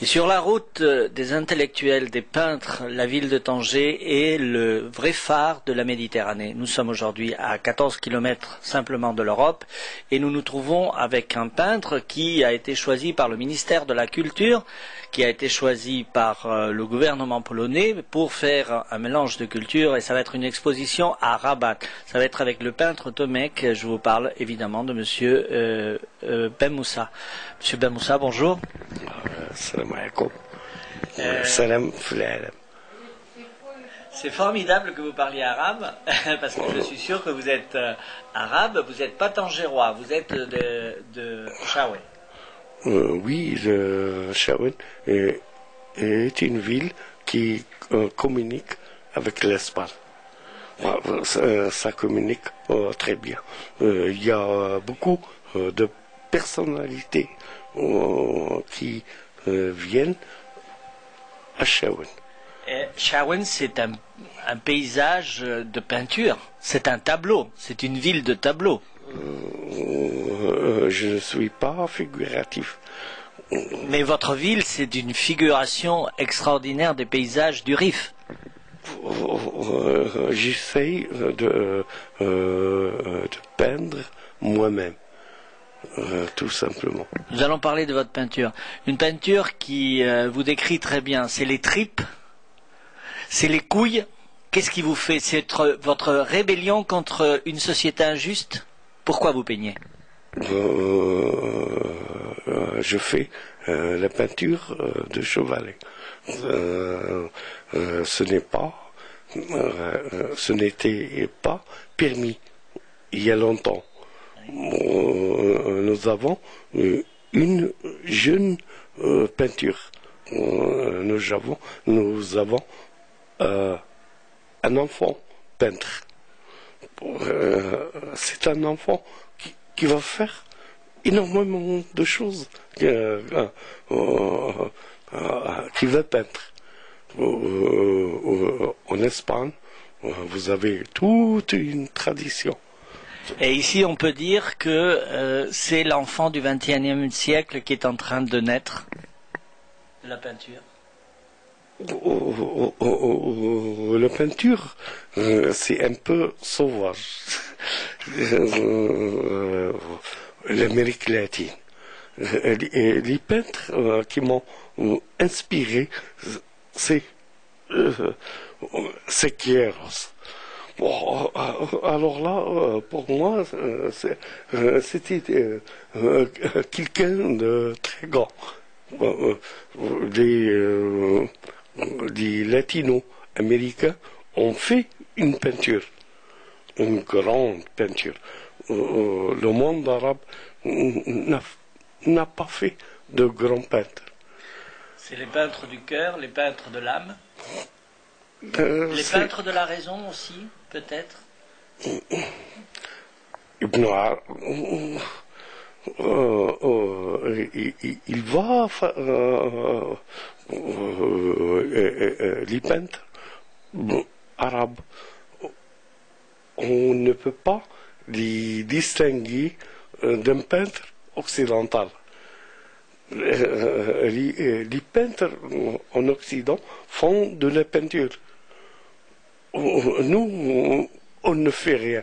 Et sur la route des intellectuels, des peintres, la ville de Tanger est le vrai phare de la Méditerranée. Nous sommes aujourd'hui à 14 kilomètres simplement de l'Europe et nous nous trouvons avec un peintre qui a été choisi par le ministère de la Culture, qui a été choisi par le gouvernement polonais pour faire un mélange de cultures et ça va être une exposition à Rabat. Ça va être avec le peintre Tomek. Je vous parle évidemment de monsieur Ben Moussa. Monsieur Ben Moussa, bonjour. Salam alaikum. Salam fil-alam. C'est formidable que vous parliez arabe, parce que je suis sûr que vous êtes arabe, vous n'êtes pas tangérois, vous êtes de Chaoué. Oui, le Chaoué est une ville qui communique avec l'Espagne. Ça communique très bien. Il y a beaucoup de personnalités qui viennent à Chaouén. Chaouén, c'est un paysage de peinture, c'est un tableau, c'est une ville de tableaux. Je ne suis pas figuratif. Mais votre ville, c'est une figuration extraordinaire des paysages du Rif. J'essaye de peindre moi-même. Tout simplement. Nous allons parler de votre peinture. Une peinture qui vous décrit très bien. C'est les tripes, c'est les couilles. Qu'est-ce qui vous fait? C'est votre rébellion contre une société injuste? Pourquoi vous peignez? Je fais la peinture de chevalet. Ce n'était pas permis il y a longtemps. Nous avons une jeune peinture. Nous avons un enfant peintre. C'est un enfant qui va faire énormément de choses, qui va peindre. En Espagne, vous avez toute une tradition. Et ici, on peut dire que c'est l'enfant du XXIe siècle qui est en train de naître de la peinture. La peinture, c'est un peu sauvage. L'Amérique latine. Les peintres qui m'ont inspiré, c'est Siqueiros. Bon, alors là, pour moi, c'était quelqu'un de très grand. Les latino-américains ont fait une peinture, une grande peinture. Le monde arabe n'a pas fait de grands peintres. C'est les peintres du cœur, les peintres de l'âme. Les peintres de la raison aussi, peut-être. Ibn il va les peintres arabes. On ne peut pas les distinguer d'un peintre occidental. Les peintres en Occident font de la peinture. Nous, on ne fait rien.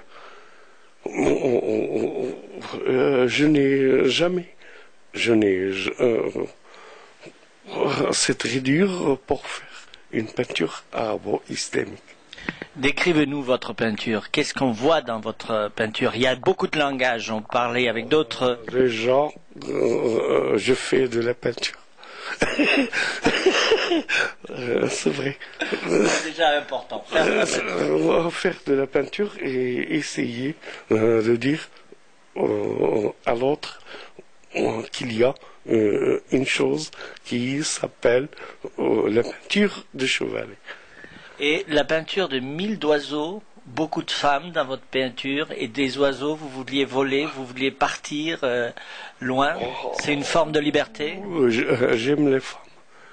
Je n'ai jamais. C'est très dur pour faire une peinture arabo-islamique. Décrivez-nous votre peinture. Qu'est-ce qu'on voit dans votre peinture? Il y a beaucoup de langage. On parlait avec d'autres. Les gens, je fais de la peinture. C'est vrai. C'est déjà important. Faire de la peinture et essayer de dire à l'autre qu'il y a une chose qui s'appelle la peinture de chevalet. Et la peinture de 1000 d'oiseaux, beaucoup de femmes dans votre peinture, et des oiseaux, vous vouliez voler, vous vouliez partir loin. C'est une forme de liberté? J'aime les femmes.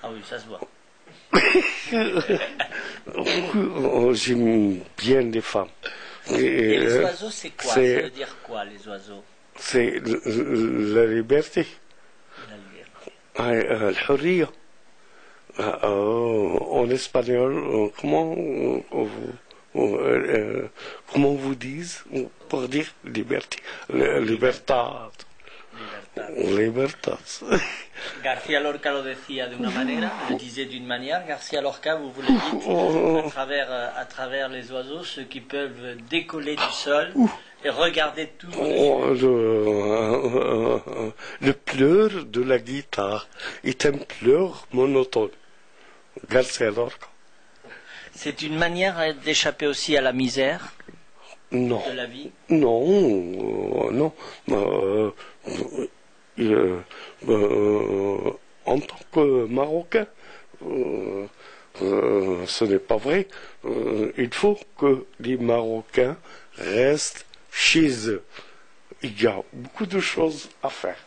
Ah oui, ça se voit. J'aime bien les femmes. Et les oiseaux, c'est quoi? Ça veut dire quoi, les oiseaux? C'est la liberté. La liberté. الحرية. En espagnol, comment vous dites pour dire liberté, libertad, libertad. García Lorca lo decía de una manera, le disait d'une manière. García Lorca, vous le dites à travers les oiseaux, ceux qui peuvent décoller du sol et regarder tout. Le pleur de la guitare est un pleur monotone. García Lorca. C'est une manière d'échapper aussi à la misère Non. de la vie. Non. En tant que Marocain, ce n'est pas vrai. Il faut que les Marocains restent chez eux. Il y a beaucoup de choses à faire.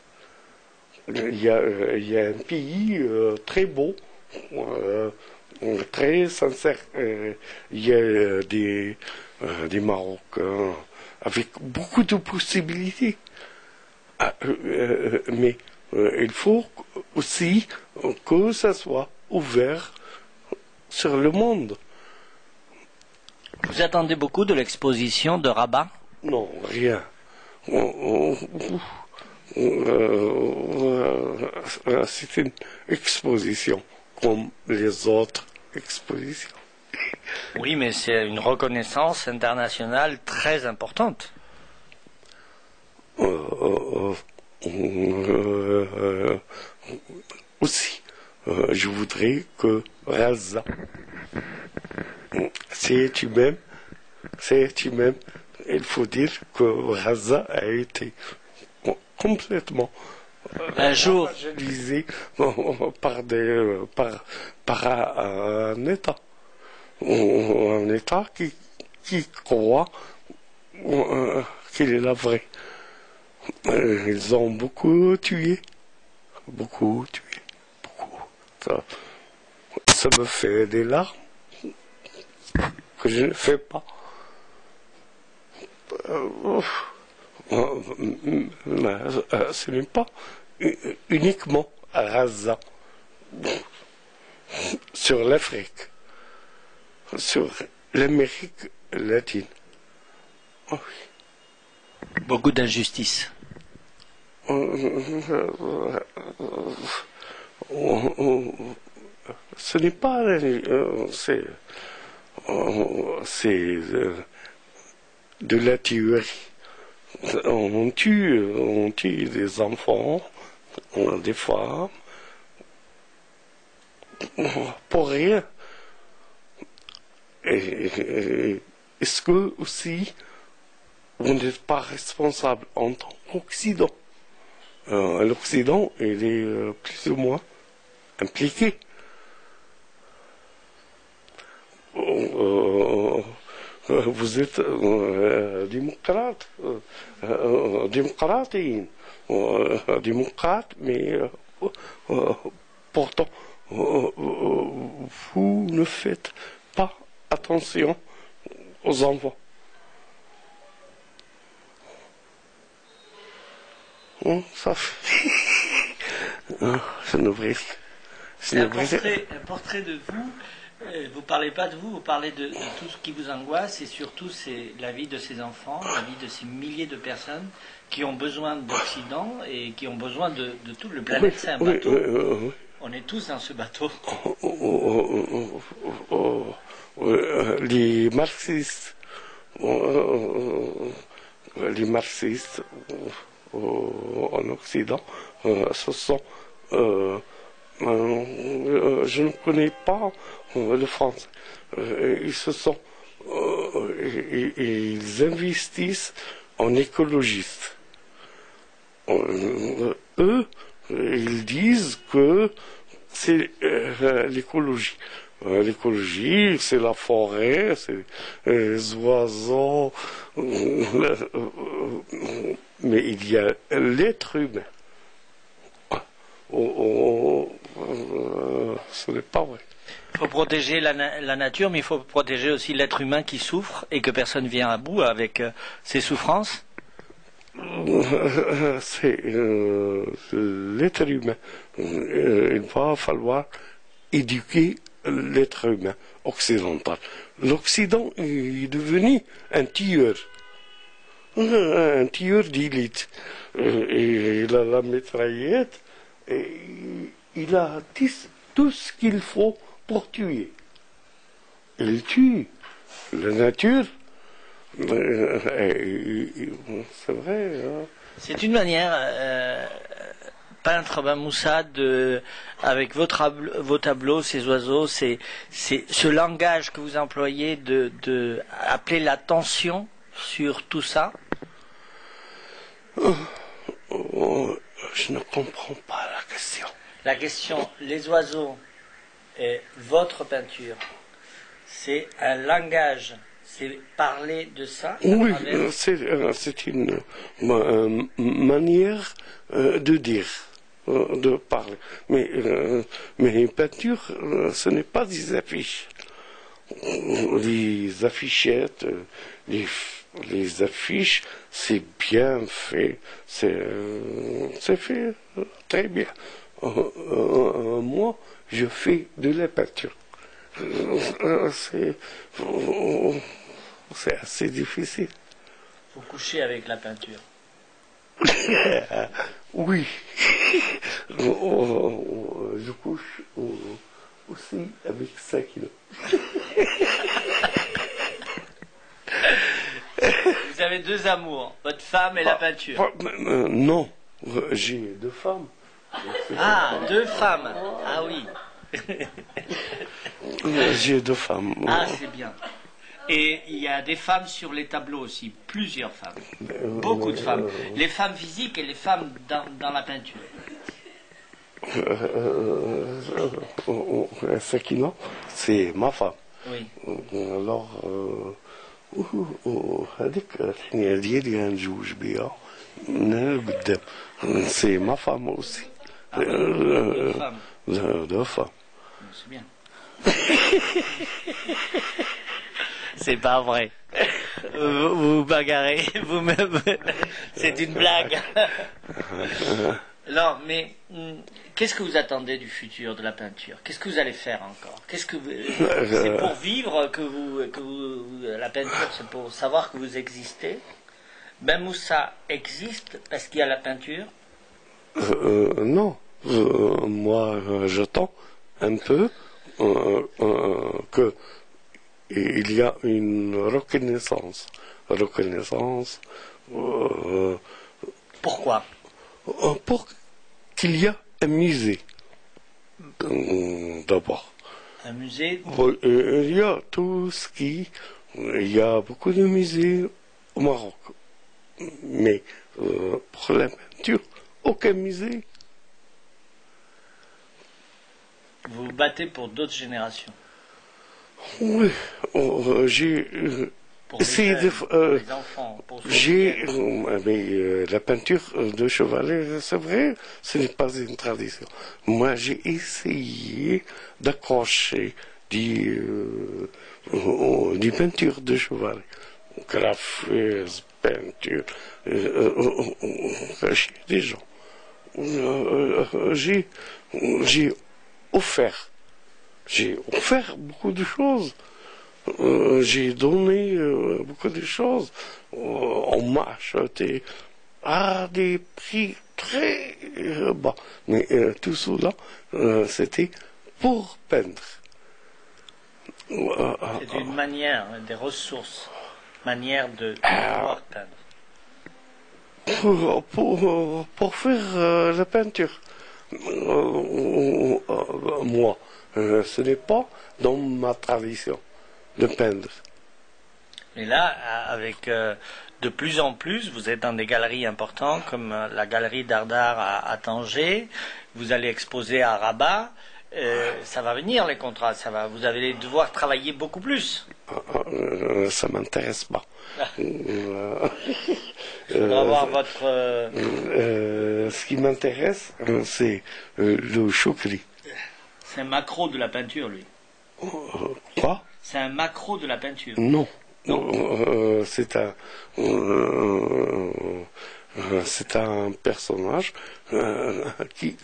Il y a un pays très beau, très sincère. Il y a des Marocains avec beaucoup de possibilités. Mais il faut aussi que ça soit ouvert sur le monde. Vous attendez beaucoup de l'exposition de Rabat? Non, rien. C'est une exposition comme les autres expositions. Oui, mais c'est une reconnaissance internationale très importante. Aussi, je voudrais que Raza, c'est humain, il faut dire que Raza a été complètement évangélisé par un État. Un État qui croit qu'il est la vraie. Ils ont beaucoup tué. Ça me fait des larmes que je ne fais pas. Ce n'est pas uniquement à Raza sur l'Afrique, sur l'Amérique latine. Beaucoup d'injustice. Ce n'est pas c'est de la théorie. On tue des enfants, des femmes, pour rien. Est-ce que aussi vous n'êtes pas responsable en tant qu'Occident? L'Occident, il est plus ou moins impliqué. Vous êtes démocrate, mais pourtant, vous ne faites pas attention aux enfants. Ça fait... C'est un portrait de vous. Vous parlez pas de vous, vous parlez de tout ce qui vous angoisse et surtout c'est la vie de ces enfants, la vie de ces milliers de personnes qui ont besoin d'Occident et qui ont besoin de tout le planète. C'est un bateau. On est tous dans ce bateau. Les marxistes en Occident, ce sont... je ne connais pas le français. Ils investissent en écologistes. Eux, ils disent que c'est l'écologie. L'écologie, c'est la forêt, c'est les oiseaux, mais il y a l'être humain. Ce n'est pas vrai. Il faut protéger la nature, mais il faut protéger aussi l'être humain qui souffre et que personne ne vient à bout avec ses souffrances. C'est l'être humain. Il va falloir éduquer l'être humain occidental. L'Occident est devenu un tueur d'élite. Et il a la mitraillette, et il a tout ce qu'il faut pour tuer. Il tue la nature. C'est vrai. Hein. C'est une manière, peintre Ben Moussa, avec vos tableaux, ces oiseaux, c'est ce langage que vous employez de appeler l'attention sur tout ça. Je ne comprends pas la question. La question, les oiseaux et votre peinture, c'est un langage, c'est parler de ça. Oui, c'est une manière de dire, de parler. Mais une peinture, ce n'est pas des affiches. Les affichettes, les affiches, c'est bien fait, c'est fait très bien. Moi, je fais de la peinture. C'est assez difficile. Vous couchez avec la peinture. Oui. Je couche aussi avec 5 kilos. Vous avez deux amours, votre femme et la peinture. Non, j'ai 2 femmes. Ah, 2 femmes. Ah oui. J'ai 2 femmes. Ah, c'est bien. Et il y a des femmes sur les tableaux aussi, plusieurs femmes. Beaucoup de femmes. Les femmes physiques et les femmes dans la peinture. Sakina, c'est ma femme. Oui. Alors, هذيك الحنية ديالي غنتزوج بها من قدام. C'est ma femme aussi. Deux femmes. 2 femmes. C'est bien. C'est pas vrai. Vous vous bagarrez, vous-même. C'est une blague. Non, mais qu'est-ce que vous attendez du futur de la peinture? Qu'est-ce que vous allez faire encore? C'est pour vivre que la peinture, c'est pour savoir que vous existez. Ben Moussa existe parce qu'il y a la peinture. Non, moi j'attends un peu que il y a une reconnaissance. Pourquoi? Pour qu'il y ait un musée, d'abord. Un musée? Il y a tout ce qui... Il y a beaucoup de musées au Maroc. Mais pour la peinture, aucun musée. Vous vous battez pour d'autres générations. Oui, j'ai Pour essayé les, de... les enfants. Pour mais la peinture de chevalet, c'est vrai, ce n'est pas une tradition. Moi, j'ai essayé d'accrocher des peintures de chevalet. Graphisme, peinture, chez des gens. J'ai offert beaucoup de choses. J'ai donné beaucoup de choses. On m'a acheté à des prix très bas. Mais tout cela, c'était pour peindre. C'est une manière, des ressources, manière de pouvoir peindre. Pour faire la peinture. Moi, ce n'est pas dans ma tradition de peindre. Et là, avec de plus en plus, vous êtes dans des galeries importantes comme la galerie d'Ardar à Tanger, vous allez exposer à Rabat, ça va venir les contrats, vous allez devoir travailler beaucoup plus. Ça m'intéresse pas. Je voudrais avoir votre... ce qui m'intéresse, c'est le choukri. C'est un macro de la peinture, lui. Quoi? C'est un macro de la peinture. Non. C'est un personnage qui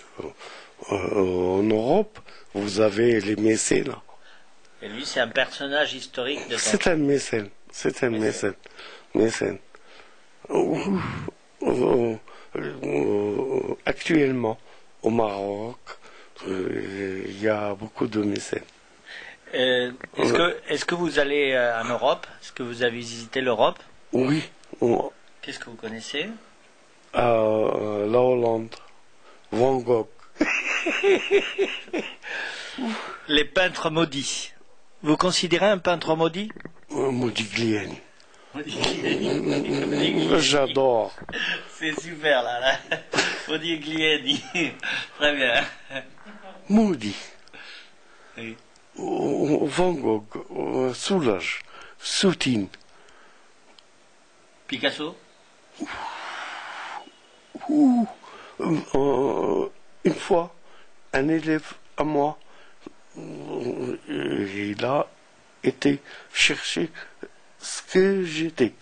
En Europe, vous avez les mécènes. Et lui, c'est un personnage historique de C'est un mécène. C'est un mécène. Mécène. Actuellement, au Maroc, il y a beaucoup de mécènes. Est-ce que vous allez en Europe? Est-ce que vous avez visité l'Europe? Oui, Qu'est-ce que vous connaissez? la Hollande, Van Gogh. Les peintres maudits. Vous considérez un peintre maudit? Modigliani. J'adore. C'est super là. Modigliani. Très bien. Maudit. Oui. Van Gogh, Soulages, Soutine. Picasso? Une fois, un élève à moi, il a été chercher ce que j'étais.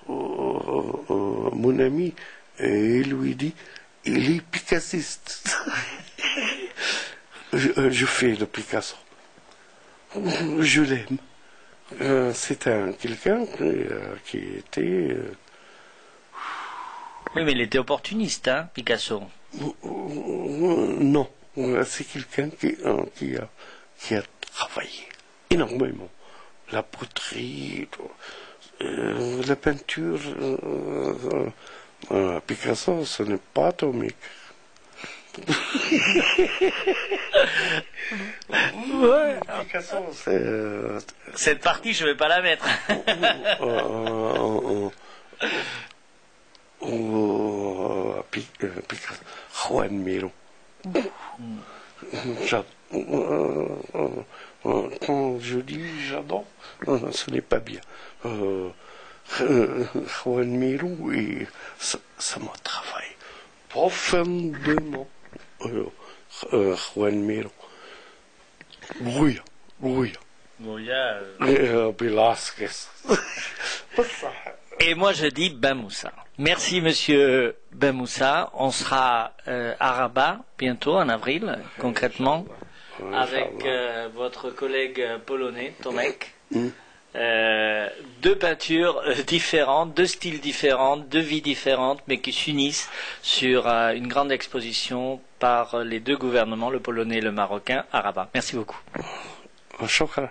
Mon ami, il lui dit, il est picassiste. Je fais le Picasso. Je l'aime. C'est quelqu'un qui était... Oui, mais il était opportuniste, hein, Picasso. Non, c'est quelqu'un qui a travaillé énormément. La poterie, la peinture. Picasso, ce n'est pas atomique. Ouais. Picasso, c'est... Cette partie, je vais pas la mettre. Picasso, Juan Miro. Quand je dis j'adore, ce n'est pas bien. Juan Miro, ça me travaille profondément. Juan Miro. Goya. Goya. Velázquez. Et moi, je dis Ben Moussa. Merci, monsieur Ben Moussa. On sera à Rabat bientôt, en avril, concrètement, avec votre collègue polonais, Tomek. Deux peintures différentes, deux styles différents, deux vies différentes, mais qui s'unissent sur une grande exposition par les deux gouvernements, le polonais et le marocain, à Rabat. Merci beaucoup. Shukran.